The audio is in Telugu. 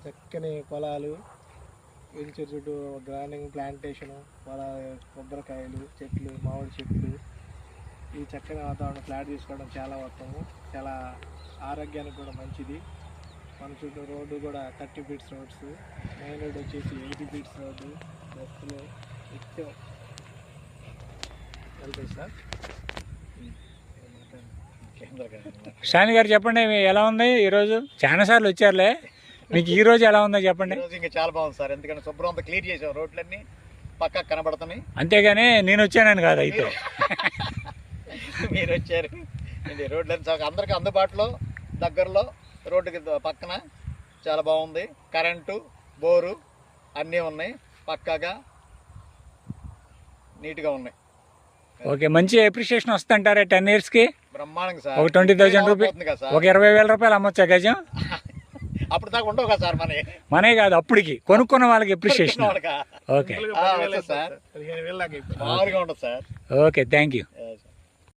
చక్కని పొలాలు, వెంచర్ చుట్టూ గ్రాండింగ్ ప్లాంటేషను, కొబ్బరికాయలు చెట్లు, మామిడి చెట్లు, ఈ చక్కని వాతావరణం ఫ్లాట్ తీసుకోవడం చాలా ఉత్తమం. చాలా ఆరోగ్యానికి కూడా మంచిది. మన చుట్టూ రోడ్డు కూడా 30 ఫీట్స్ రోడ్స్, మెయిన్ రోడ్ వచ్చేసి 80 ఫీట్స్ రోడ్డు. బస్సులో నిత్యం వెళ్తాయి సార్. షాని గారు చెప్పండి, ఎలా ఉంది ఈరోజు? చాలా సార్లు వచ్చారులే, మీకు ఈ రోజు ఎలా ఉందో చెప్పండి. ఇంకా చాలా బాగుంది సార్, ఎందుకంటే శుభ్రం అంతా క్లియర్ చేసాం, రోడ్లన్నీ పక్కకు కనబడుతున్నాయి. అంతేగాని నేను వచ్చానని కాదు అయితే. మీరు వచ్చారు, ఇది రోడ్లన్నీ అందరికీ అందుబాటులో, దగ్గరలో, రోడ్డుకి పక్కన చాలా బాగుంది. కరెంటు, బోరు అన్నీ ఉన్నాయి, పక్కాగా నీట్గా ఉన్నాయి. ఓకే, మంచి అప్రిషియేషన్ వస్తుంటారా 10 yearsకి? బ్రహ్మాండంగా సార్. ఒక 20,000 రూపాయలు, ఒక 20,000 రూపాయలు అమ్మొచ్చా గజం? అప్పుడు దాకా ఉండవు కదా సార్, మనే కాదు, అప్పటికి కొనుక్కున్న వాళ్ళకి అప్రిషియేషన్. ఓకే సార్, 15,000 దాకా మామూలుగా ఉండదు సార్. Okay, thank you.